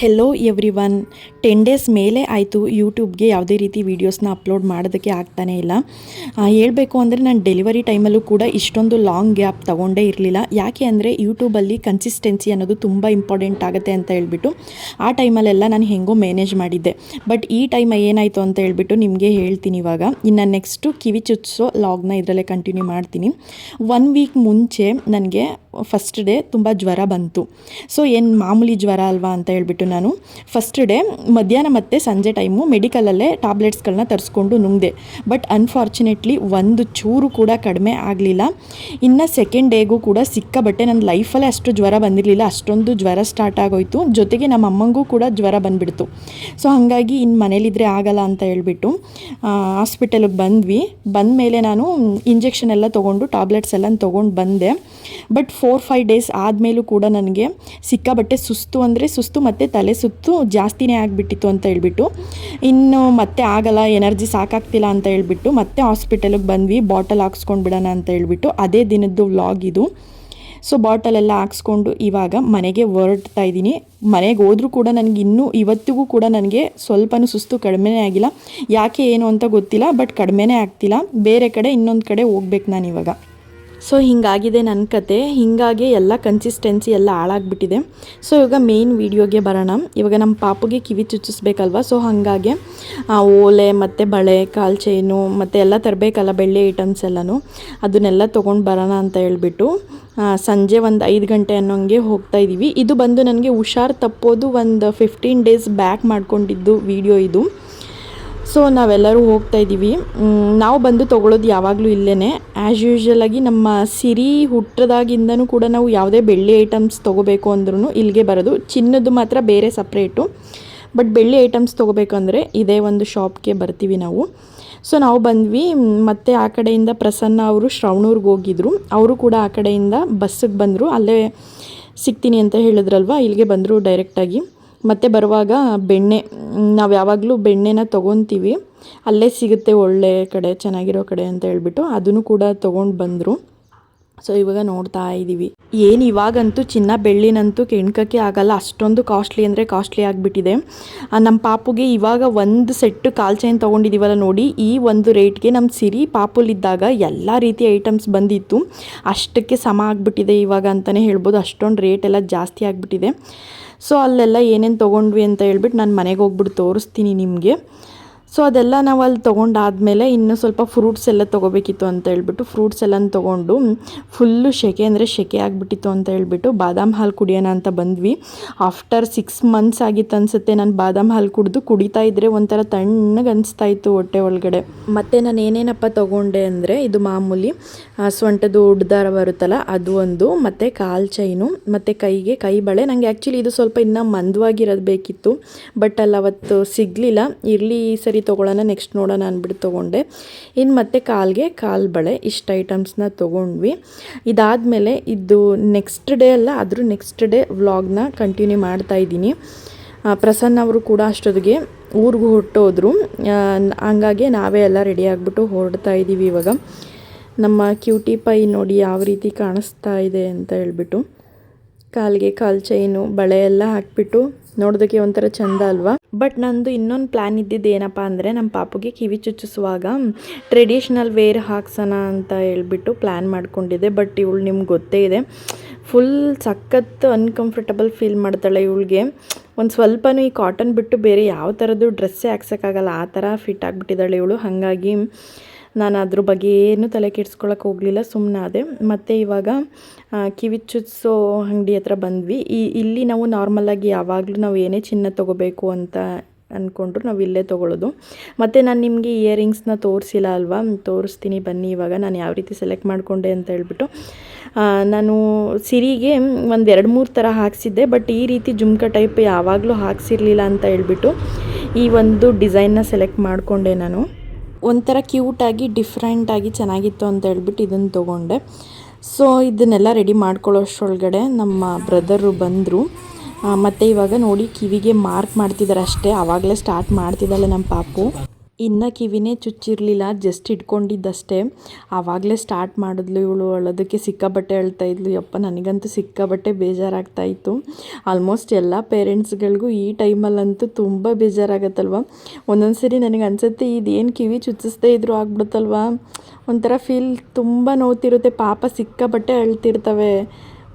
Hello every one 10 days ಮೇಲೆ ಆಯಿತು ಯೂಟ್ಯೂಬ್ಗೆ ಯಾವುದೇ ರೀತಿ ವೀಡಿಯೋಸ್ನ ಅಪ್ಲೋಡ್ ಮಾಡೋದಕ್ಕೆ ಆಗ್ತಾನೇ ಇಲ್ಲ. ಹೇಳಬೇಕು ಅಂದರೆ ನಾನು ಡೆಲಿವರಿ ಟೈಮಲ್ಲೂ ಕೂಡ ಇಷ್ಟೊಂದು ಲಾಂಗ್ ಗ್ಯಾಪ್ ತೊಗೊಂಡೇ ಇರಲಿಲ್ಲ. ಯಾಕೆ ಅಂದರೆ ಯೂಟ್ಯೂಬಲ್ಲಿ ಕನ್ಸಿಸ್ಟೆನ್ಸಿ ಅನ್ನೋದು ತುಂಬ ಇಂಪಾರ್ಟೆಂಟ್ ಆಗುತ್ತೆ ಅಂತ ಹೇಳ್ಬಿಟ್ಟು ಆ ಟೈಮಲ್ಲೆಲ್ಲ ನಾನು ಹೆಂಗೋ ಮ್ಯಾನೇಜ್ ಮಾಡಿದ್ದೆ. ಬಟ್ ಈ ಟೈಮ್ ಏನಾಯಿತು ಅಂತ ಹೇಳ್ಬಿಟ್ಟು ನಿಮಗೆ ಹೇಳ್ತೀನಿ ಇವಾಗ. ಇನ್ನು ನೆಕ್ಸ್ಟು ಕಿವಿ ಚುಚ್ಚಿಸೋ ಲಾಗ್ನ ಇದರಲ್ಲೇ ಕಂಟಿನ್ಯೂ ಮಾಡ್ತೀನಿ. 1 ವೀಕ್ ಮುಂಚೆ ನನಗೆ ಫಸ್ಟ್ ಡೇ ತುಂಬ ಜ್ವರ ಬಂತು. ಸೊ ಏನು ಮಾಮೂಲಿ ಜ್ವರ ಅಲ್ವಾ ಅಂತ ಹೇಳ್ಬಿಟ್ಟು ನಾನು ಫಸ್ಟ್ ಡೇ ಮಧ್ಯಾಹ್ನ ಮತ್ತು ಸಂಜೆ ಟೈಮು ಮೆಡಿಕಲಲ್ಲೇ ಟ್ಯಾಬ್ಲೆಟ್ಸ್ಗಳನ್ನ ತರಿಸ್ಕೊಂಡು ನುಂಗಿದೆ. ಬಟ್ ಅನ್ಫಾರ್ಚುನೇಟ್ಲಿ ಒಂದು ಚೂರು ಕೂಡ ಕಡಿಮೆ ಆಗಲಿಲ್ಲ. ಇನ್ನು ಸೆಕೆಂಡ್ ಡೇಗೂ ಕೂಡ ಸಿಕ್ಕಾಬಟ್ಟೆ ನನ್ನ ಲೈಫಲ್ಲೇ ಅಷ್ಟು ಜ್ವರ ಬಂದಿರಲಿಲ್ಲ, ಅಷ್ಟೊಂದು ಜ್ವರ ಸ್ಟಾರ್ಟ್ ಆಗೋಯಿತು. ಜೊತೆಗೆ ನಮ್ಮ ಅಮ್ಮಂಗೂ ಕೂಡ ಜ್ವರ ಬಂದುಬಿಡ್ತು. ಸೊ ಹಾಗಾಗಿ ಇನ್ನು ಮನೇಲಿದ್ದರೆ ಆಗಲ್ಲ ಅಂತ ಹೇಳ್ಬಿಟ್ಟು ಹಾಸ್ಪಿಟಲಿಗೆ ಬಂದ್ವಿ. ಬಂದ ಮೇಲೆ ನಾನು ಇಂಜೆಕ್ಷನ್ ಎಲ್ಲ ತೊಗೊಂಡು ಟ್ಯಾಬ್ಲೆಟ್ಸ್ ಎಲ್ಲ ತೊಗೊಂಡು ಬಂದೆ. ಬಟ್ 4-5 ಡೇಸ್ ಆದಮೇಲೂ ಕೂಡ ನನಗೆ ಸಿಕ್ಕಾಬಟ್ಟೆ ಸುಸ್ತು ಅಂದರೆ ಸುಸ್ತು ಮತ್ತು ತಲೆ ಸುತ್ತು ಜಾಸ್ತಿನೇ ಆಗಿಬಿಟ್ಟಿತ್ತು ಅಂತ ಹೇಳ್ಬಿಟ್ಟು ಇನ್ನು ಮತ್ತೆ ಆಗಲ್ಲ, ಎನರ್ಜಿ ಸಾಕಾಗ್ತಿಲ್ಲ ಅಂತ ಹೇಳ್ಬಿಟ್ಟು ಮತ್ತೆ ಹಾಸ್ಪಿಟಲಿಗೆ ಬಂದ್ವಿ. ಬಾಟಲ್ ಹಾಕ್ಸ್ಕೊಂಡು ಬಿಡೋಣ ಅಂತ ಹೇಳ್ಬಿಟ್ಟು ಅದೇ ದಿನದ್ದು ವ್ಲಾಗ್ ಇದು. ಸೊ ಬಾಟಲೆಲ್ಲ ಹಾಕ್ಸ್ಕೊಂಡು ಇವಾಗ ಮನೆಗೆ ಹೊರಡ್ತಾ ಇದ್ದೀನಿ. ಮನೆಗೆ ಹೋದರೂ ಕೂಡ ನನಗೆ ಇನ್ನೂ ಇವತ್ತಿಗೂ ಕೂಡ ನನಗೆ ಸ್ವಲ್ಪನೂ ಸುಸ್ತು ಕಡಿಮೆನೇ ಆಗಿಲ್ಲ. ಯಾಕೆ ಏನು ಅಂತ ಗೊತ್ತಿಲ್ಲ, ಬಟ್ ಕಡಿಮೆನೇ ಆಗ್ತಿಲ್ಲ. ಬೇರೆ ಕಡೆ ಇನ್ನೊಂದು ಕಡೆ ಹೋಗ್ಬೇಕು ನಾನು ಇವಾಗ. ಸೊ ಹೀಗಾಗಿದೆ ನನ್ನ ಕತೆ. ಹೀಗಾಗಿ ಎಲ್ಲ ಕನ್ಸಿಸ್ಟೆನ್ಸಿ ಎಲ್ಲ ಹಾಳಾಗ್ಬಿಟ್ಟಿದೆ. ಸೊ ಇವಾಗ ಮೇನ್ ವೀಡಿಯೋಗೆ ಬರೋಣ. ಇವಾಗ ನಮ್ಮ ಪಾಪುಗೆ ಕಿವಿ ಚುಚ್ಚಿಸ್ಬೇಕಲ್ವ. ಸೊ ಹಾಗಾಗಿ ಓಲೆ ಮತ್ತು ಬಳೆ, ಕಾಲು ಚೈನು ಮತ್ತು ಎಲ್ಲ ತರಬೇಕಲ್ಲ, ಬೆಳ್ಳಿ ಐಟಮ್ಸ್ ಎಲ್ಲನೂ ಅದನ್ನೆಲ್ಲ ತೊಗೊಂಡು ಬರೋಣ ಅಂತ ಹೇಳ್ಬಿಟ್ಟು ಸಂಜೆ ಒಂದು 5 ಗಂಟೆ ಅನ್ನೋಂಗೆ ಹೋಗ್ತಾಯಿದ್ದೀವಿ. ಇದು ಬಂದು ನನಗೆ ಹುಷಾರು ತಪ್ಪೋದು ಒಂದು 15 ಡೇಸ್ ಬ್ಯಾಕ್ ಮಾಡ್ಕೊಂಡಿದ್ದು ವೀಡಿಯೋ ಇದು. ಸೊ ನಾವೆಲ್ಲರೂ ಹೋಗ್ತಾಯಿದ್ದೀವಿ. ನಾವು ಬಂದು ತೊಗೊಳೋದು ಯಾವಾಗಲೂ ಇಲ್ಲೇ. ಆ್ಯಸ್ ಯೂಶ್ವಲಾಗಿ ನಮ್ಮ ಸಿರಿ ಹುಟ್ಟದಾಗಿಂದನೂ ಕೂಡ ನಾವು ಯಾವುದೇ ಬೆಳ್ಳಿ ಐಟಮ್ಸ್ ತೊಗೋಬೇಕು ಅಂದ್ರೂ ಇಲ್ಲಿಗೆ ಬರೋದು. ಚಿನ್ನದ್ದು ಮಾತ್ರ ಬೇರೆ ಸಪ್ರೇಟು. ಬಟ್ ಬೆಳ್ಳಿ ಐಟಮ್ಸ್ ತೊಗೋಬೇಕಂದ್ರೆ ಇದೇ ಒಂದು ಶಾಪ್ಗೆ ಬರ್ತೀವಿ ನಾವು. ಸೊ ನಾವು ಬಂದ್ವಿ. ಮತ್ತು ಆ ಕಡೆಯಿಂದ ಪ್ರಸನ್ನ ಅವರು ಶ್ರವಣೂರ್ಗೆ ಹೋಗಿದ್ರು. ಅವರು ಕೂಡ ಆ ಕಡೆಯಿಂದ ಬಸ್ಸಿಗೆ ಬಂದರು. ಅಲ್ಲೇ ಸಿಗ್ತೀನಿ ಅಂತ ಹೇಳಿದ್ರಲ್ವ, ಇಲ್ಲಿಗೆ ಬಂದರು ಡೈರೆಕ್ಟಾಗಿ. ಮತ್ತು ಬರುವಾಗ ಬೆಣ್ಣೆ, ನಾವು ಯಾವಾಗಲೂ ಬೆಣ್ಣೆನ ತೊಗೊತೀವಿ, ಅಲ್ಲೇ ಸಿಗುತ್ತೆ ಒಳ್ಳೆ ಕಡೆ, ಚೆನ್ನಾಗಿರೋ ಕಡೆ ಅಂತ ಹೇಳ್ಬಿಟ್ಟು ಅದನ್ನು ಕೂಡ ತೊಗೊಂಡು ಬಂದರು. ಸೊ ಇವಾಗ ನೋಡ್ತಾ ಇದ್ದೀವಿ. ಏನು ಇವಾಗಂತೂ ಚಿನ್ನ ಬೆಳ್ಳಿನಂತೂ ಕೆಣ್ಕಕ್ಕೆ ಆಗಲ್ಲ, ಅಷ್ಟೊಂದು ಕಾಸ್ಟ್ಲಿ ಅಂದರೆ ಕಾಸ್ಟ್ಲಿ ಆಗಿಬಿಟ್ಟಿದೆ. ನಮ್ಮ ಪಾಪುಗೆ ಇವಾಗ ಒಂದು ಸೆಟ್ಟು ಕಾಲು ಚೈನ್ ತೊಗೊಂಡಿದ್ದೀವಲ್ಲ ನೋಡಿ, ಈ ಒಂದು ರೇಟ್ಗೆ ನಮ್ಮ ಸಿರಿ ಪಾಪುಲಿದ್ದಾಗ ಎಲ್ಲ ರೀತಿಯ ಐಟಮ್ಸ್ ಬಂದಿತ್ತು. ಅಷ್ಟಕ್ಕೆ ಸಮ ಆಗಿಬಿಟ್ಟಿದೆ ಇವಾಗ ಅಂತಲೇ ಹೇಳ್ಬೋದು. ಅಷ್ಟೊಂದು ರೇಟ್ ಎಲ್ಲ ಜಾಸ್ತಿ ಆಗಿಬಿಟ್ಟಿದೆ. ಸೊ ಅಲ್ಲೆಲ್ಲ ಏನೇನು ತೊಗೊಂಡ್ವಿ ಅಂತ ಹೇಳ್ಬಿಟ್ಟು ನಾನು ಮನೆಗೆ ಹೋಗ್ಬಿಟ್ಟು ತೋರಿಸ್ತೀನಿ ನಿಮಗೆ. ಸೊ ಅದೆಲ್ಲ ನಾವು ಅಲ್ಲಿ ತೊಗೊಂಡಾದಮೇಲೆ ಇನ್ನೂ ಸ್ವಲ್ಪ ಫ್ರೂಟ್ಸ್ ಎಲ್ಲ ತೊಗೋಬೇಕಿತ್ತು ಅಂತ ಹೇಳ್ಬಿಟ್ಟು ಫ್ರೂಟ್ಸ್ ಎಲ್ಲ ತೊಗೊಂಡು ಫುಲ್ಲು ಸೆಕೆ ಅಂದರೆ ಸೆಕೆ ಆಗಿಬಿಟ್ಟಿತ್ತು ಅಂತ ಹೇಳ್ಬಿಟ್ಟು ಬಾದಾಮ್ ಹಾಲು ಕುಡಿಯೋಣ ಅಂತ ಬಂದ್ವಿ. ಆಫ್ಟರ್ 6 ಮಂತ್ಸ್ ಆಗಿತ್ತು ಅನಿಸುತ್ತೆ ನಾನು ಬಾದಾಮ್ ಹಾಲು ಕುಡಿತಾ ಇದ್ದರೆ ಒಂಥರ ತಣ್ಣಗೆ ಅನಿಸ್ತಾಯಿತ್ತು ಹೊಟ್ಟೆ ಒಳಗಡೆ. ಮತ್ತು ನಾನು ಏನೇನಪ್ಪ ತೊಗೊಂಡೆ ಅಂದರೆ ಇದು ಮಾಮೂಲಿ ಸೊಂಟದ ಉಡ್ದಾರ ಬರುತ್ತಲ್ಲ ಅದು ಒಂದು, ಮತ್ತು ಕಾಲು ಚೈನು, ಮತ್ತು ಕೈಗೆ ಕೈ ಬಳೆ. ನನಗೆ ಆ್ಯಕ್ಚುಲಿ ಇದು ಸ್ವಲ್ಪ ಇನ್ನೂ ಮಂದವಾಗಿರೋದು ಬೇಕಿತ್ತು, ಬಟ್ ಅಲ್ಲಿ ಅವತ್ತು ಸಿಗಲಿಲ್ಲ. ಇರಲಿ ಈ ಸರಿ ತೊಗೊಳ್ಳೋಣ, ನೆಕ್ಸ್ಟ್ ನೋಡೋಣ ಅಂದ್ಬಿಟ್ಟು ತೊಗೊಂಡೆ. ಇನ್ನು ಮತ್ತು ಕಾಲಿಗೆ ಕಾಲು ಬಳೆ, ಇಷ್ಟು ಐಟಮ್ಸ್ನ ತೊಗೊಂಡ್ವಿ. ಇದಾದಮೇಲೆ ಇದು ನೆಕ್ಸ್ಟ್ ಡೇ ಅಲ್ಲ, ಅದ್ರ ನೆಕ್ಸ್ಟ್ ಡೇ ವ್ಲಾಗ್ನ ಕಂಟಿನ್ಯೂ ಮಾಡ್ತಾಯಿದ್ದೀನಿ. ಪ್ರಸನ್ನ ಅವರು ಕೂಡ ಅಷ್ಟೊತ್ತಿಗೆ ಊರಿಗೂ ಹೊರಟೋದ್ರು. ಹಂಗಾಗಿ ನಾವೇ ಎಲ್ಲ ರೆಡಿ ಆಗಿಬಿಟ್ಟು ಹೊರಡ್ತಾ ಇದ್ದೀವಿ ಇವಾಗ. ನಮ್ಮ ಕ್ಯೂಟಿ ಪೈ ನೋಡಿ ಯಾವ ರೀತಿ ಕಾಣಿಸ್ತಾ ಇದೆ ಅಂತ ಹೇಳ್ಬಿಟ್ಟು. ಕಾಲಿಗೆ ಕಾಲು ಚೈನು ಬಳೆ ಎಲ್ಲ ಹಾಕ್ಬಿಟ್ಟು ನೋಡೋದಕ್ಕೆ ಒಂಥರ ಚೆಂದ ಅಲ್ವಾ. ಬಟ್ ನಂದು ಇನ್ನೊಂದು ಪ್ಲ್ಯಾನ್ ಇದ್ದಿದ್ದು ಏನಪ್ಪ ಅಂದರೆ ನಮ್ಮ ಪಾಪುಗೆ ಕಿವಿ ಚುಚ್ಚಿಸುವಾಗ ಟ್ರೆಡಿಷ್ನಲ್ ವೇರ್ ಹಾಕ್ಸೋಣ ಅಂತ ಹೇಳ್ಬಿಟ್ಟು ಪ್ಲ್ಯಾನ್ ಮಾಡ್ಕೊಂಡಿದ್ದೆ. ಬಟ್ ಇವಳು ನಿಮ್ಗೆ ಗೊತ್ತೇ ಇದೆ, ಫುಲ್ ಸಖತ್ ಅನ್ಕಂಫರ್ಟಬಲ್ ಫೀಲ್ ಮಾಡ್ತಾಳೆ. ಇವಳಿಗೆ ಒಂದು ಸ್ವಲ್ಪನೂ ಈ ಕಾಟನ್ ಬಿಟ್ಟು ಬೇರೆ ಯಾವ ಥರದ್ದು ಡ್ರೆಸ್ಸೇ ಹಾಕ್ಸೋಕ್ಕಾಗಲ್ಲ, ಆ ಥರ ಫಿಟ್ ಆಗಿಬಿಟ್ಟಿದ್ದಾಳೆ ಇವಳು. ಹಾಗಾಗಿ ನಾನು ಅದ್ರ ಬಗ್ಗೆ ಏನು ತಲೆ ಕೆಡ್ಸ್ಕೊಳಕ್ಕೆ ಹೋಗಲಿಲ್ಲ, ಸುಮ್ಮನಾದೆ. ಮತ್ತು ಇವಾಗ ಕಿವಿ ಚುಚ್ಚಿಸೋ ಅಂಗಡಿ ಹತ್ರ ಬಂದ್ವಿ. ಇಲ್ಲಿ ನಾವು ನಾರ್ಮಲಾಗಿ ಯಾವಾಗಲೂ ನಾವು ಏನೇ ಚಿನ್ನ ತೊಗೋಬೇಕು ಅಂತ ಅಂದ್ಕೊಂಡ್ರು ನಾವು ಇಲ್ಲೇ ತೊಗೊಳ್ಳೋದು. ಮತ್ತು ನಾನು ನಿಮಗೆ ಇಯರಿಂಗ್ಸ್ನ ತೋರಿಸಿಲ್ಲ ಅಲ್ವಾ, ತೋರಿಸ್ತೀನಿ ಬನ್ನಿ ಇವಾಗ ನಾನು ಯಾವ ರೀತಿ ಸೆಲೆಕ್ಟ್ ಮಾಡಿಕೊಂಡೆ ಅಂತ ಹೇಳ್ಬಿಟ್ಟು. ನಾನು ಸಿರಿಗೆ ಒಂದು 2-3 ಥರ ಹಾಕ್ಸಿದ್ದೆ, ಬಟ್ ಈ ರೀತಿ ಜುಮ್ಕ ಟೈಪ್ ಯಾವಾಗಲೂ ಹಾಕ್ಸಿರ್ಲಿಲ್ಲ ಅಂತ ಹೇಳ್ಬಿಟ್ಟು ಈ ಒಂದು ಡಿಸೈನ್ನ ಸೆಲೆಕ್ಟ್ ಮಾಡಿಕೊಂಡೆ ನಾನು. ಒಂಥರ ಕ್ಯೂಟಾಗಿ ಡಿಫ್ರೆಂಟಾಗಿ ಚೆನ್ನಾಗಿತ್ತು ಅಂತ ಹೇಳ್ಬಿಟ್ಟು ಇದನ್ನು ತೊಗೊಂಡೆ. ಸೊ ಇದನ್ನೆಲ್ಲ ರೆಡಿ ಮಾಡ್ಕೊಳ್ಳೋಷ್ಟರೊಳಗಡೆ ನಮ್ಮ ಬ್ರದರು ಬಂದರು. ಮತ್ತು ಇವಾಗ ನೋಡಿ ಕಿವಿಗೆ ಮಾರ್ಕ್ ಮಾಡ್ತಿದ್ದಾರೆ ಅಷ್ಟೇ. ಆವಾಗಲೇ ಸ್ಟಾರ್ಟ್ ಮಾಡ್ತಿದ್ದಾಳೆ ನಮ್ಮ ಪಾಪು. ಇನ್ನು ಕಿವಿನೇ ಚುಚ್ಚಿರಲಿಲ್ಲ, ಜಸ್ಟ್ ಇಟ್ಕೊಂಡಿದ್ದಷ್ಟೇ. ಆವಾಗಲೇ ಸ್ಟಾರ್ಟ್ ಮಾಡಿದ್ಲು ಇವಳು ಅಳೋದಕ್ಕೆ. ಸಿಕ್ಕಾಬಟ್ಟೆ ಅಳ್ತಾ ಇದ್ಲು. ಯಪ್ಪ ನನಗಂತೂ ಸಿಕ್ಕಾಬಟ್ಟೆ ಬೇಜಾರಾಗ್ತಾಯಿತ್ತು. ಆಲ್ಮೋಸ್ಟ್ ಎಲ್ಲ ಪೇರೆಂಟ್ಸ್ಗಳಿಗೂ ಈ ಟೈಮಲ್ಲಂತೂ ತುಂಬ ಬೇಜಾರಾಗತ್ತಲ್ವ. ಒಂದೊಂದು ಸರಿ ನನಗೆ ಅನಿಸುತ್ತೆ ಇದೇನು ಕಿವಿ ಚುಚ್ಚಿಸ್ದೇ ಇದ್ರೂ ಆಗ್ಬಿಡುತ್ತಲ್ವ, ಒಂಥರ ಫೀಲ್ ತುಂಬ ನೋವ್ತಿರುತ್ತೆ. ಪಾಪ ಸಿಕ್ಕಾಬಟ್ಟೆ ಅಳ್ತಿರ್ತವೆ,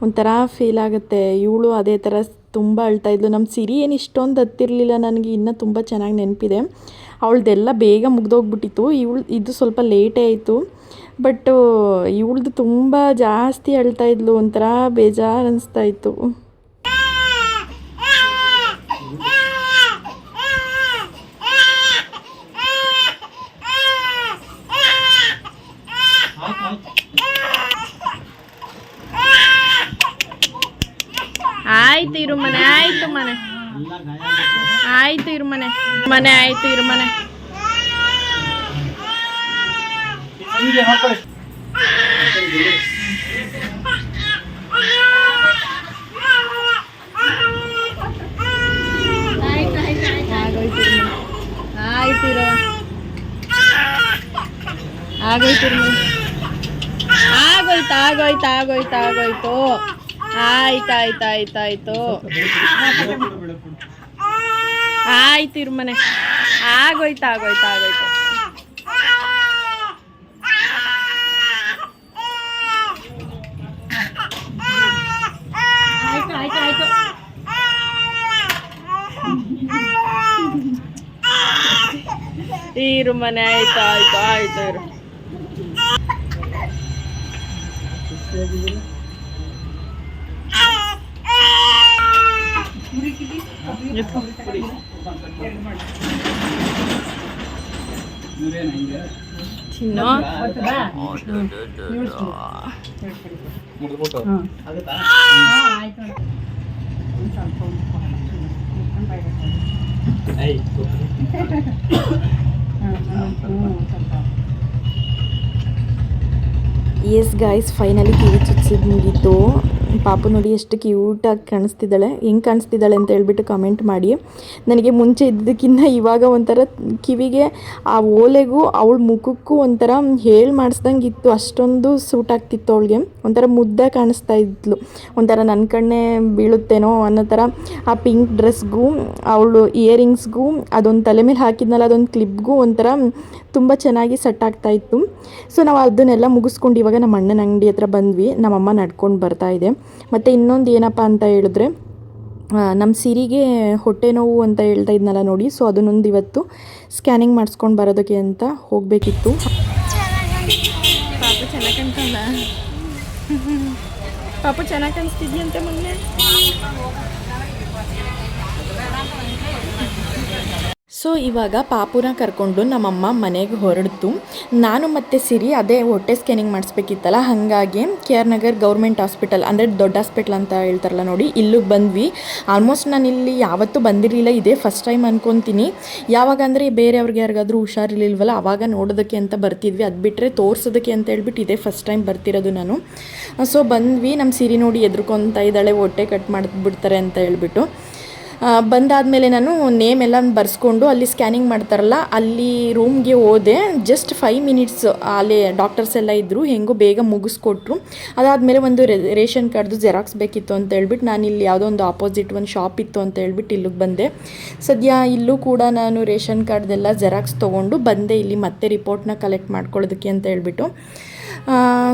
ಒಂಥರ ಫೀಲ್ ಆಗುತ್ತೆ. ಇವಳು ಅದೇ ಥರ ತುಂಬ ಅಳ್ತಾಯಿದ್ಲು. ನಮ್ಮ ಸಿರಿ ಏನು ಇಷ್ಟೊಂದು ಹತ್ತಿರಲಿಲ್ಲ, ನನಗೆ ಇನ್ನೂ ತುಂಬ ಚೆನ್ನಾಗಿ ನೆನಪಿದೆ. ಅವಳದೆಲ್ಲ ಬೇಗ ಮುಗ್ದೋಗ್ಬಿಟ್ಟಿತ್ತು, ಇದು ಸ್ವಲ್ಪ ಲೇಟೇ ಆಯಿತು. ಬಟ್ ಇವಳ್ದು ತುಂಬ ಜಾಸ್ತಿ ಅಳ್ತಾಯಿದ್ಲು, ಒಂಥರ ಬೇಜಾರು ಅನಿಸ್ತಾಯಿತ್ತು. ಆಯ್ತು ಇರು ಮನೆ, ಆಯ್ತು ಮನೆ, ಆಯ್ತು ಇರು ಮನೆ, ಮನೆ ಆಯ್ತು ಇರು ಮನೆ. ಆಯ್ತಿರೋ ಆಗೋಯ್ತಿರು, ಆಗೋಯ್ತು ಆಗೋಯ್ತು ಆಗೋಯ್ತು ಆಗೋಯ್ತು, ಆಯ್ತಾಯ್ತಾಯ್ತಾಯ್ತು, ಆಯ್ತು ಇರು ಮನೆ, ಆಗೋಯ್ತು ಆಗೋಯ್ತು ಆಗೋಯ್ತು. ಇರು ಮನೆ, ಆಯ್ತು ಆಯ್ತು ಆಯ್ತು ಇರು. ಚಿನ್ನು ಎಸ್ ಗಾಯ್ಸ್, ಫೈನಲಿ ಕಿವಿ ಚುಚ್ಚಿದ್ದು ಮುಗೀತು. ಪಾಪು ನೋಡಿ ಎಷ್ಟು ಕ್ಯೂಟಾಗಿ ಕಾಣಿಸ್ತಿದ್ದಾಳೆ. ಹೆಂಗೆ ಕಾಣಿಸ್ತಿದ್ದಾಳೆ ಅಂತ ಹೇಳ್ಬಿಟ್ಟು ಕಮೆಂಟ್ ಮಾಡಿ. ನನಗೆ ಮುಂಚೆ ಇದ್ದಕ್ಕಿಂತ ಇವಾಗ ಒಂಥರ ಕಿವಿಗೆ ಆ ಓಲೆಗೂ ಅವಳ ಮುಖಕ್ಕೂ ಒಂಥರ ಹೇಳಿ ಮಾಡಿಸ್ದಂಗೆ ಇತ್ತು. ಅಷ್ಟೊಂದು ಸೂಟ್ ಆಗ್ತಿತ್ತು ಅವಳಿಗೆ. ಒಂಥರ ಮುದ್ದೆ ಕಾಣಿಸ್ತಾ ಇದ್ಲು. ಒಂಥರ ನನ್ನ ಕಣ್ಣೇ ಬೀಳುತ್ತೇನೋ ಅನ್ನೋ ಥರ ಆ ಪಿಂಕ್ ಡ್ರೆಸ್ಗೂ ಅವಳು ಇಯರಿಂಗ್ಸ್ಗೂ ಅದೊಂದು ತಲೆ ಮೇಲೆ ಹಾಕಿದ್ನಲ್ಲ ಅದೊಂದು ಕ್ಲಿಪ್ಗೂ ಒಂಥರ ತುಂಬ ಚೆನ್ನಾಗಿ ಸೆಟ್ ಆಗ್ತಾಯಿತ್ತು. ಸೊ ನಾವು ಅದನ್ನೆಲ್ಲ ಮುಗಿಸ್ಕೊಂಡು ಇವಾಗ ನಮ್ಮ ಅಣ್ಣನ ಅಂಗಡಿ ಹತ್ರ ಬಂದ್ವಿ. ನಮ್ಮಮ್ಮ ನಡ್ಕೊಂಡು ಬರ್ತಾ ಇದೆ. ಮತ್ತು ಇನ್ನೊಂದು ಏನಪ್ಪ ಅಂತ ಹೇಳಿದ್ರೆ, ನಮ್ಮ ಸಿರಿಗೆ ಹೊಟ್ಟೆ ನೋವು ಅಂತ ಹೇಳ್ತಾ ಇದ್ನಲ್ಲ ನೋಡಿ, ಸೊ ಅದನ್ನೊಂದು ಇವತ್ತು ಸ್ಕ್ಯಾನಿಂಗ್ ಮಾಡಿಸ್ಕೊಂಡು ಬರೋದಕ್ಕೆ ಅಂತ ಹೋಗಬೇಕಿತ್ತು. ಪಾಪು ಚೆನ್ನಾಗಿ ಕಾಣ್ತಲ್ಲ, ಪಾಪು ಚೆನ್ನಾಗಿ ಕಾಣಿಸ್ತಿದ್ಯಂತೆ ಮೊನ್ನೆ. ಸೊ ಇವಾಗ ಪಾಪುನ ಕರ್ಕೊಂಡು ನಮ್ಮಮ್ಮ ಮನೆಗೆ ಹೊರಡ್ತು. ನಾನು ಮತ್ತು ಸಿರಿ ಅದೇ ಹೊಟ್ಟೆ ಸ್ಕ್ಯಾನಿಂಗ್ ಮಾಡಿಸ್ಬೇಕಿತ್ತಲ್ಲ, ಹಾಗಾಗಿ KR ನಗರ್ ಗೌರ್ಮೆಂಟ್ ಹಾಸ್ಪಿಟಲ್, ಅಂದರೆ ದೊಡ್ಡ ಹಾಸ್ಪಿಟಲ್ ಅಂತ ಹೇಳ್ತಾರಲ್ಲ ನೋಡಿ, ಇಲ್ಲಿಗೆ ಬಂದ್ವಿ. ಆಲ್ಮೋಸ್ಟ್ ನಾನು ಇಲ್ಲಿ ಯಾವತ್ತೂ ಬಂದಿರಲಿಲ್ಲ, ಇದೇ ಫಸ್ಟ್ ಟೈಮ್ ಅನ್ಕೊತೀನಿ. ಯಾವಾಗ ಅಂದರೆ ಬೇರೆಯವ್ರಿಗೆ ಯಾರಿಗಾದ್ರೂ ಹುಷಾರಿರ್ಲಿಲ್ವಲ್ಲ ಆವಾಗ ನೋಡೋದಕ್ಕೆ ಅಂತ ಬರ್ತಿದ್ವಿ, ಅದು ಬಿಟ್ಟರೆ ತೋರಿಸೋದಕ್ಕೆ ಅಂತ ಹೇಳ್ಬಿಟ್ಟು ಇದೇ ಫಸ್ಟ್ ಟೈಮ್ ಬರ್ತಿರೋದು ನಾನು. ಸೊ ಬಂದ್ವಿ. ನಮ್ಮ ಸಿರಿ ನೋಡಿ ಎದ್ರುಕೊತಾ ಇದ್ದಾಳೆ, ಹೊಟ್ಟೆ ಕಟ್ ಮಾಡಿಬಿಡ್ತಾರೆ ಅಂತ ಹೇಳ್ಬಿಟ್ಟು. ಬಂದಾದಮೇಲೆ ನಾನು ನೇಮ್ ಎಲ್ಲ ಬರೆಸ್ಕೊಂಡು ಅಲ್ಲಿ ಸ್ಕ್ಯಾನಿಂಗ್ ಮಾಡ್ತಾರಲ್ಲ ಅಲ್ಲಿ ರೂಮ್ಗೆ ಹೋದೆ. ಜಸ್ಟ್ 5 ಮಿನಿಟ್ಸ್ ಅಲ್ಲಿ ಡಾಕ್ಟರ್ಸ್ ಎಲ್ಲ ಇದ್ದರು, ಹೆಂಗೋ ಬೇಗ ಮುಗಿಸ್ಕೊಟ್ರು. ಅದಾದಮೇಲೆ ಒಂದು ರೇಷನ್ ಕಾರ್ಡ್ದು ಜೆರಾಕ್ಸ್ ಬೇಕಿತ್ತು ಅಂತ ಹೇಳ್ಬಿಟ್ಟು ನಾನು ಇಲ್ಲಿ ಯಾವುದೋ ಒಂದು ಆಪೋಸಿಟ್ ಒಂದು ಶಾಪ್ ಇತ್ತು ಅಂತ ಹೇಳ್ಬಿಟ್ಟು ಇಲ್ಲಿಗೆ ಬಂದೆ. ಸದ್ಯ ಇಲ್ಲೂ ಕೂಡ ನಾನು ರೇಷನ್ ಕಾರ್ಡ್ದೆಲ್ಲ ಜೆರಾಕ್ಸ್ ತೊಗೊಂಡು ಬಂದೆ ಇಲ್ಲಿ ಮತ್ತೆ ರಿಪೋರ್ಟ್ನ ಕಲೆಕ್ಟ್ ಮಾಡ್ಕೊಳ್ಳೋದಕ್ಕೆ ಅಂತ ಹೇಳ್ಬಿಟ್ಟು.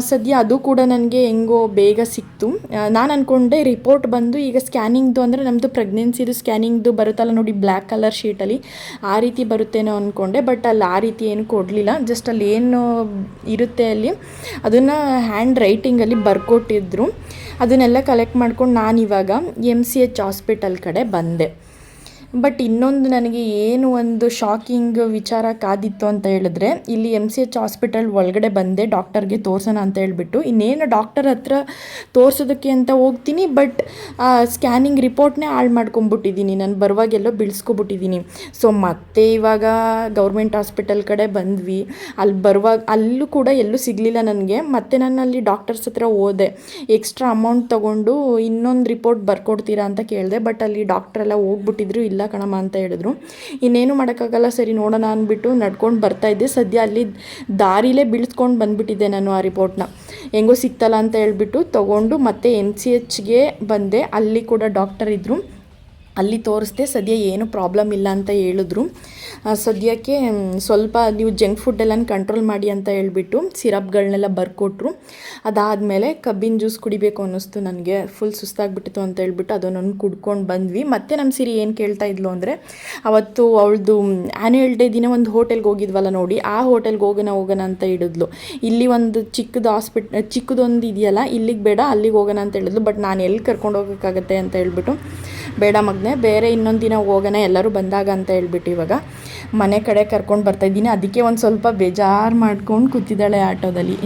ಸದ್ಯ ಅದು ಕೂಡ ನನಗೆ ಹೆಂಗೋ ಬೇಗ ಸಿಕ್ತು. ನಾನು ಅಂದ್ಕೊಂಡೆ ರಿಪೋರ್ಟ್ ಬಂದು ಈಗ ಸ್ಕ್ಯಾನಿಂಗ್ದು ಅಂದರೆ ನಮ್ಮದು ಪ್ರೆಗ್ನೆನ್ಸಿದು ಸ್ಕ್ಯಾನಿಂಗ್ದು ಬರುತ್ತಲ್ಲ ನೋಡಿ ಬ್ಲ್ಯಾಕ್ ಕಲರ್ ಶೀಟಲ್ಲಿ, ಆ ರೀತಿ ಬರುತ್ತೇನೋ ಅಂದ್ಕೊಂಡೆ. ಬಟ್ ಅಲ್ಲಿ ಆ ರೀತಿ ಏನು ಕೊಡಲಿಲ್ಲ. ಜಸ್ಟ್ ಅಲ್ಲಿ ಏನು ಇರುತ್ತೆ ಅಲ್ಲಿ ಅದನ್ನು ಹ್ಯಾಂಡ್ ರೈಟಿಂಗಲ್ಲಿ ಬರ್ಕೊಟ್ಟಿದ್ರು. ಅದನ್ನೆಲ್ಲ ಕಲೆಕ್ಟ್ ಮಾಡ್ಕೊಂಡು ನಾನಿವಾಗ MCH ಹಾಸ್ಪಿಟಲ್ ಕಡೆ ಬಂದೆ. ಬಟ್ ಇನ್ನೊಂದು ನನಗೆ ಏನು ಒಂದು ಶಾಕಿಂಗ್ ವಿಚಾರ ಕಾದಿತ್ತು ಅಂತ ಹೇಳಿದ್ರೆ, ಇಲ್ಲಿ MCH ಹಾಸ್ಪಿಟಲ್ ಒಳಗಡೆ ಬಂದೆ ಡಾಕ್ಟರ್ಗೆ ತೋರಿಸೋಣ ಅಂತ ಹೇಳ್ಬಿಟ್ಟು. ಇನ್ನೇನು ಡಾಕ್ಟರ್ ಹತ್ರ ತೋರಿಸೋದಕ್ಕೆ ಅಂತ ಹೋಗ್ತೀನಿ, ಬಟ್ ಸ್ಕ್ಯಾನಿಂಗ್ ರಿಪೋರ್ಟ್ನೇ ಹಾಳು ಮಾಡ್ಕೊಂಬಿಟ್ಟಿದ್ದೀನಿ ನಾನು, ಬರುವಾಗೆಲ್ಲೋ ಬಿಡಿಸ್ಕೊಬಿಟ್ಟಿದ್ದೀನಿ. ಸೊ ಮತ್ತೆ ಇವಾಗ ಗೌರ್ಮೆಂಟ್ ಹಾಸ್ಪಿಟಲ್ ಕಡೆ ಬಂದ್ವಿ. ಅಲ್ಲಿ ಬರುವಾಗ ಅಲ್ಲೂ ಕೂಡ ಎಲ್ಲೂ ಸಿಗಲಿಲ್ಲ ನನಗೆ. ಮತ್ತು ನಾನು ಅಲ್ಲಿ ಡಾಕ್ಟರ್ಸ್ ಹತ್ರ ಹೋದೆ, ಎಕ್ಸ್ಟ್ರಾ ಅಮೌಂಟ್ ತೊಗೊಂಡು ಇನ್ನೊಂದು ರಿಪೋರ್ಟ್ ಬರ್ಕೊಡ್ತೀರಾ ಅಂತ ಕೇಳಿದೆ. ಬಟ್ ಅಲ್ಲಿ ಡಾಕ್ಟ್ರೆಲ್ಲ ಹೋಗ್ಬಿಟ್ಟಿದ್ರು, ಇಲ್ಲ ಇಲ್ಲ ಕಣಮ್ಮ ಅಂತ ಹೇಳಿದ್ರು. ಇನ್ನೇನು ಮಾಡೋಕ್ಕಾಗಲ್ಲ, ಸರಿ ನೋಡೋಣ ಅಂದ್ಬಿಟ್ಟು ನಡ್ಕೊಂಡು ಬರ್ತಾಯಿದ್ದೆ. ಸದ್ಯ ಅಲ್ಲಿ ದಾರಿಲೇ ಬೀಳ್ಸ್ಕೊಂಡು ಬಂದುಬಿಟ್ಟಿದ್ದೆ ನಾನು ಆ ರಿಪೋರ್ಟ್ನ. ಹೆಂಗೋ ಸಿಕ್ತಲ್ಲ ಅಂತ ಹೇಳ್ಬಿಟ್ಟು ತೊಗೊಂಡು ಮತ್ತೆ NCHಗೆ ಬಂದೆ. ಅಲ್ಲಿ ಕೂಡ ಡಾಕ್ಟರ್ ಇದ್ದರು, ಅಲ್ಲಿ ತೋರಿಸ್ದೆ. ಸದ್ಯ ಏನು ಪ್ರಾಬ್ಲಮ್ ಇಲ್ಲ ಅಂತ ಹೇಳಿದ್ರು. ಸದ್ಯಕ್ಕೆ ಸ್ವಲ್ಪ ನೀವು ಜಂಕ್ ಫುಡ್ಡೆಲ್ಲ ಕಂಟ್ರೋಲ್ ಮಾಡಿ ಅಂತ ಹೇಳ್ಬಿಟ್ಟು ಸಿರಪ್ಗಳನ್ನೆಲ್ಲ ಬರ್ಕೊಟ್ರು. ಅದಾದಮೇಲೆ ಕಬ್ಬಿನ ಜ್ಯೂಸ್ ಕುಡಿಬೇಕು ಅನ್ನಿಸ್ತು ನನಗೆ, ಫುಲ್ ಸುಸ್ತಾಗ್ಬಿಟ್ಟಿತ್ತು ಅಂತ ಹೇಳ್ಬಿಟ್ಟು ಅದನ್ನೊಂದು ಕುಡ್ಕೊಂಡು ಬಂದ್ವಿ. ಮತ್ತು ನಮ್ಮ ಸಿರಿ ಏನು ಕೇಳ್ತಾ ಇದ್ಲು ಅಂದರೆ, ಅವತ್ತು ಅವಳದು ಆ್ಯನ್ಯುವಲ್ ಡೇ ದಿನ ಒಂದು ಹೋಟೆಲ್ಗೆ ಹೋಗಿದ್ವಲ್ಲ ನೋಡಿ, ಆ ಹೋಟೆಲ್ಗೆ ಹೋಗೋಣ ಅಂತ ಹೇಳಿದ್ಲು. ಇಲ್ಲಿ ಒಂದು ಚಿಕ್ಕದೊಂದು ಇದೆಯಲ್ಲ, ಇಲ್ಲಿಗೆ ಬೇಡ ಅಲ್ಲಿಗೆ ಹೋಗೋಣ ಅಂತ ಹೇಳಿದ್ಲು. ಬಟ್ ನಾನು ಎಲ್ಲಿ ಕರ್ಕೊಂಡು ಹೋಗೋಕ್ಕಾಗತ್ತೆ ಅಂತ ಹೇಳ್ಬಿಟ್ಟು, ಬೇಡ ಮಗನೆ ಬೇರೆ ಇನ್ನೊಂದು ದಿನ ಹೋಗೋಣ ಎಲ್ಲರೂ ಬಂದಾಗ ಅಂತ ಹೇಳ್ಬಿಟ್ಟು ಇವಾಗ ಮನೆ ಕಡೆ ಕರ್ಕೊಂಡು ಬರ್ತಾಯಿದ್ದೀನಿ. ಅದಕ್ಕೆ ಒಂದು ಸ್ವಲ್ಪ ಬೇಜಾರು ಮಾಡ್ಕೊಂಡು ಕೂತಿದ್ದಾಳೆ ಆಟೋದಲ್ಲಿ.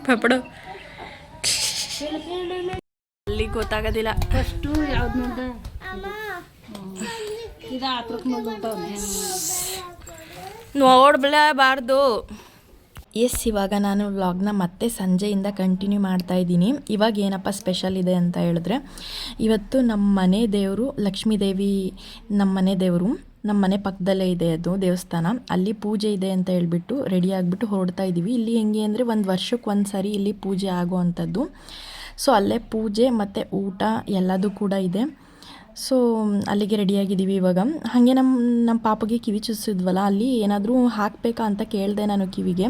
ಪಪಡು ಅಲ್ಲಿ ಗೊತ್ತಾಗೋದಿಲ್ಲ. ಫಸ್ಟು ಯಾವ್ದು ನೋಡ್ದೆ ಇದು ಆತ್ರಕ್ಕೆ ನೋಡ್ಬಿಟ್ಟವ್ನೆ ನೋಡಬಾರ್ದು. ಇವಾಗ ನಾನು ವ್ಲಾಗ್ನ ಮತ್ತೆ ಸಂಜೆಯಿಂದ ಕಂಟಿನ್ಯೂ ಮಾಡ್ತಾಯಿದ್ದೀನಿ. ಇವಾಗ ಏನಪ್ಪ ಸ್ಪೆಷಲ್ ಇದೆ ಅಂತ ಹೇಳಿದ್ರೆ, ಇವತ್ತು ನಮ್ಮ ಮನೆ ದೇವರು ಲಕ್ಷ್ಮೀ ದೇವಿ, ನಮ್ಮ ಮನೆ ದೇವರು ನಮ್ಮ ಮನೆ ಪಕ್ಕದಲ್ಲೇ ಇದೆ ಅದು ದೇವಸ್ಥಾನ. ಅಲ್ಲಿ ಪೂಜೆ ಇದೆ ಅಂತ ಹೇಳ್ಬಿಟ್ಟು ರೆಡಿ ಆಗಿಬಿಟ್ಟು ಹೊರಡ್ತಾ ಇದ್ದೀವಿ. ಇಲ್ಲಿ ಹೆಂಗೆ ಅಂದರೆ ಒಂದು ವರ್ಷಕ್ಕೆ ಒಂದು ಸಾರಿ ಇಲ್ಲಿ ಪೂಜೆ ಆಗೋವಂಥದ್ದು. ಸೊ ಅಲ್ಲೇ ಪೂಜೆ ಮತ್ತು ಊಟ ಎಲ್ಲದೂ ಕೂಡ ಇದೆ. ಸೊ ಅಲ್ಲಿಗೆ ರೆಡಿಯಾಗಿದ್ದೀವಿ ಇವಾಗ. ಹಾಗೆ ನಮ್ಮ ಪಾಪಗೆ ಕಿವಿ ಚುಚ್ಚಿದ್ವಲ್ಲ, ಅಲ್ಲಿ ಏನಾದರೂ ಹಾಕಬೇಕಾ ಅಂತ ಕೇಳಿದೆ ನಾನು ಕಿವಿಗೆ.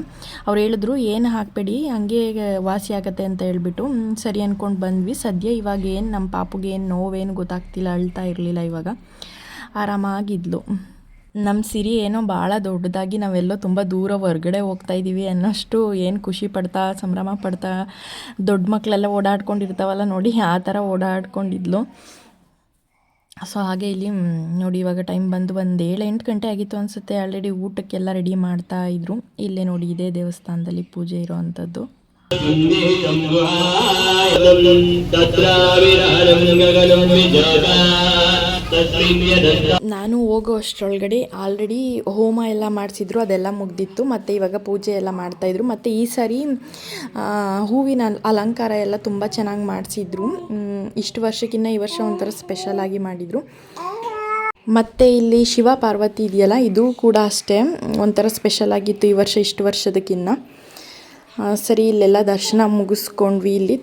ಅವ್ರು ಹೇಳಿದ್ರು ಏನು ಹಾಕಬೇಡಿ, ಹಂಗೆ ವಾಸಿ ಆಗುತ್ತೆ ಅಂತ ಹೇಳ್ಬಿಟ್ಟು ಸರಿ ಅಂದ್ಕೊಂಡು ಬಂದ್ವಿ. ಸದ್ಯ ಇವಾಗ ಏನು ನಮ್ಮ ಪಾಪಗೆ ಏನು ನೋವೇನು ಗೊತ್ತಾಗ್ತಿಲ್ಲ, ಅಳ್ತಾ ಇರಲಿಲ್ಲ, ಇವಾಗ ಆರಾಮಾಗಿದ್ಲು. ನಮ್ಮ ಸಿರಿ ಏನೋ ಭಾಳ ದೊಡ್ಡದಾಗಿ ನಾವೆಲ್ಲೋ ತುಂಬ ದೂರ ಹೊರ್ಗಡೆ ಹೋಗ್ತಾಯಿದ್ದೀವಿ ಅನ್ನೋಷ್ಟು ಏನು ಖುಷಿ ಪಡ್ತಾ ಸಂಭ್ರಮ ಪಡ್ತಾ, ದೊಡ್ಡ ಮಕ್ಕಳೆಲ್ಲ ಓಡಾಡ್ಕೊಂಡಿರ್ತಾವಲ್ಲ ನೋಡಿ, ಆ ಥರ ಓಡಾಡ್ಕೊಂಡಿದ್ಲು. ಸೊ ಹಾಗೆ ಇಲ್ಲಿ ನೋಡಿ ಇವಾಗ ಟೈಮ್ ಬಂದು ಒಂದು 7-8 ಗಂಟೆ ಆಗಿತ್ತು ಅನಿಸುತ್ತೆ. ಆಲ್ರೆಡಿ ಊಟಕ್ಕೆಲ್ಲ ರೆಡಿ ಮಾಡ್ತಾ ಇದ್ರು. ಇಲ್ಲೇ ನೋಡಿ ಇದೇ ದೇವಸ್ಥಾನದಲ್ಲಿ ಪೂಜೆ ಇರೋ ಅಂಥದ್ದು. ನಾನು ಹೋಗೋ ಅಷ್ಟರೊಳಗಡೆ ಆಲ್ರೆಡಿ ಹೋಮ ಎಲ್ಲ ಮಾಡಿಸಿದ್ರು, ಅದೆಲ್ಲ ಮುಗ್ದಿತ್ತು. ಮತ್ತು ಇವಾಗ ಪೂಜೆ ಎಲ್ಲ ಮಾಡ್ತಾಯಿದ್ರು. ಮತ್ತು ಈ ಸಾರಿ ಹೂವಿನ ಅಲಂಕಾರ ಎಲ್ಲ ತುಂಬ ಚೆನ್ನಾಗಿ ಮಾಡಿಸಿದ್ರು. ಇಷ್ಟು ವರ್ಷಕ್ಕಿಂತ ಈ ವರ್ಷ ಒಂಥರ ಸ್ಪೆಷಲಾಗಿ ಮಾಡಿದರು. ಮತ್ತು ಇಲ್ಲಿ ಶಿವ ಪಾರ್ವತಿ ಇದೆಯಲ್ಲ, ಇದು ಕೂಡ ಅಷ್ಟೇ ಒಂಥರ ಸ್ಪೆಷಲಾಗಿತ್ತು ಈ ವರ್ಷ ಇಷ್ಟು ವರ್ಷದಕ್ಕಿಂತ. ಸರಿ ಇಲ್ಲೆಲ್ಲ ದರ್ಶನ ಮುಗಿಸ್ಕೊಂಡ್ವಿ. ಇಲ್ಲಿ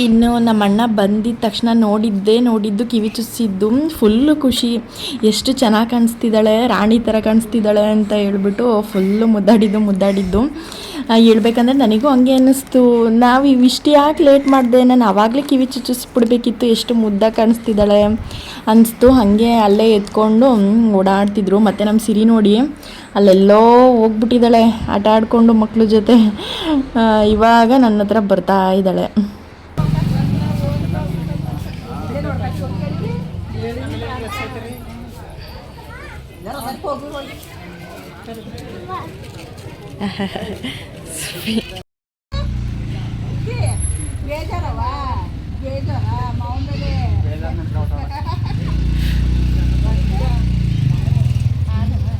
ಇನ್ನು ನಮ್ಮ ಅಣ್ಣ ಬಂದಿದ್ದ ತಕ್ಷಣ ನೋಡಿದ್ದು ಕಿವಿ ಚುಚ್ಚಿದ್ದು ಫುಲ್ಲು ಖುಷಿ. ಎಷ್ಟು ಚೆನ್ನಾಗಿ ಕಾಣಿಸ್ತಿದ್ದಾಳೆ, ರಾಣಿ ಥರ ಕಾಣಿಸ್ತಿದ್ದಾಳೆ ಅಂತ ಹೇಳ್ಬಿಟ್ಟು ಫುಲ್ಲು ಮುದ್ದಾಡಿದ್ದು. ಹೇಳ್ಬೇಕಂದ್ರೆ ನನಗೂ ಹಂಗೆ ಅನ್ನಿಸ್ತು, ನಾವು ಇವಿಷ್ಟು ಯಾಕೆ ಲೇಟ್ ಮಾಡಿದೆ, ನಾನು ಆವಾಗಲೇ ಕಿವಿ ಚುಚ್ಚಿಸ್ಬಿಡ್ಬೇಕಿತ್ತು, ಎಷ್ಟು ಮುದ್ದಾಗಿ ಕಾಣಿಸ್ತಿದ್ದಾಳೆ ಅನಿಸ್ತು. ಹಾಗೆ ಅಲ್ಲೇ ಎತ್ಕೊಂಡು ಓಡಾಡ್ತಿದ್ರು. ಮತ್ತು ನಮ್ಮ ಸಿರಿ ನೋಡಿ ಅಲ್ಲೆಲ್ಲೋ ಹೋಗ್ಬಿಟ್ಟಿದ್ದಾಳೆ ಆಟ ಆಡಿಕೊಂಡು ಮಕ್ಳ ಜೊತೆ. ಇವಾಗ ನನ್ನ ಹತ್ರ ಬರ್ತಾ ಇದ್ದಾಳೆ.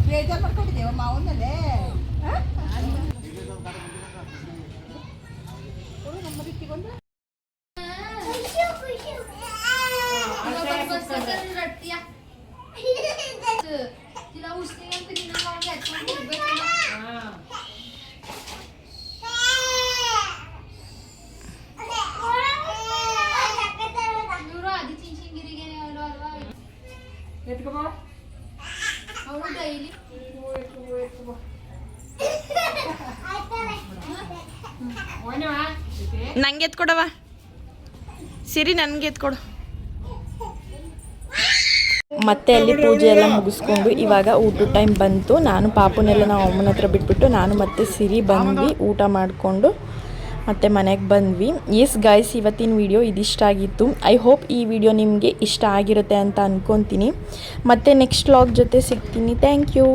ಬೇಜಾರು ಮಾಡ್ಕೊಂಡಿದ್ದೇವ ಮಾವನಲ್ಲೇ तिला उचली आणि तिला लावून घ्यायचं आधी चिंचिंगिरी घेणे ಅವಳು ಡೈಲಿ ನಂಗೆ ಎತ್ಕೊಡವ ಸಿರಿ ನನಗೆ ಎತ್ಕೊಡು. ಮತ್ತೆ ಅಲ್ಲಿ ಪೂಜೆ ಎಲ್ಲ ಮುಗಿಸ್ಕೊಂಡು ಇವಾಗ ಊಟದ ಟೈಮ್ ಬಂತು. ನಾನು ಪಾಪುನೆಲ್ಲ ನಾವು ಅಮ್ಮನ ಹತ್ರ ಬಿಟ್ಬಿಟ್ಟು ನಾನು ಮತ್ತು ಸಿರಿ ಬಂದ್ವಿ ಊಟ ಮಾಡಿಕೊಂಡು ಮತ್ತು ಮನೆಗೆ ಬಂದ್ವಿ. ಎಸ್ ಗಾಯ್ಸ್, ಇವತ್ತಿನ ವಿಡಿಯೋ ಇದಿಷ್ಟ ಆಗಿತ್ತು. ಐ ಹೋಪ್ ಈ ವಿಡಿಯೋ ನಿಮಗೆ ಇಷ್ಟ ಆಗಿರುತ್ತೆ ಅಂತ ಅಂದ್ಕೊತೀನಿ. ಮತ್ತು ನೆಕ್ಸ್ಟ್ ವ್ಲಾಗ್ ಜೊತೆ ಸಿಗ್ತೀನಿ. Thank you.